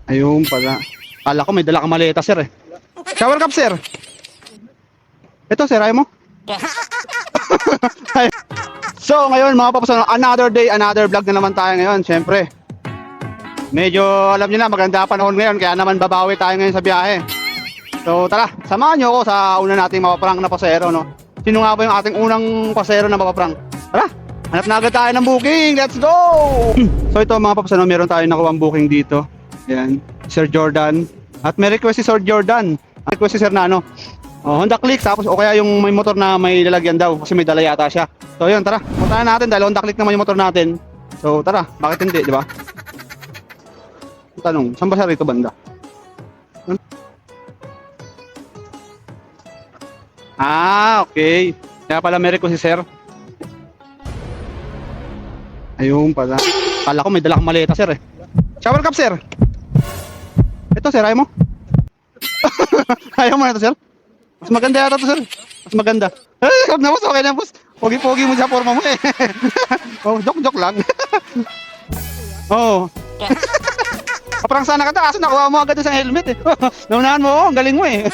Ayun pala. Kala ko may dala kang maleta, sir eh. Shower cap, sir. Ito, sir, ayaw mo? Ay. So, ngayon mga paps, another day, another vlog na naman tayo ngayon, syempre. Medyo, alam niyo na, maganda panahon ngayon, kaya naman babawi tayo ngayon sa biyahe. So, tara, samahan niyo ako sa una nating mapaprank na pasero, no? Sino nga ba yung ating unang pasero na mapaprank? Tara, hanap na agad tayo ng booking, let's go! So, ito mga paps, meron tayo nakuha ang booking dito. Yan, Sir Jordan. At may request si Sir Jordan. Ang request si Sir na ano, Honda Click, tapos o kaya yung may motor na may lalagyan daw kasi may dala yata siya. So yun, tara, puntahan natin dahil Honda Click naman yung motor natin. So tara, bakit hindi, di ba? Tanong, saan ba siya rito banda? Ah, okay. Kaya pala may request si Sir. Ayun pala. Kala ko may dala kang maleta, Sir eh. Shower cap, Sir. Ito, Sir, ayaw mo? Ayaw mo na ito, Sir? Mas maganda yata to, sir. Mas maganda. Eh, huwag na, boss. Okay na, boss. Pogi-pogi mo sa forma mo eh. Oh, joke lang. Oh. Kaprang sana ka to. Kaso nakuha mo agad sa helmet eh. Naunahan mo, ang galing mo eh.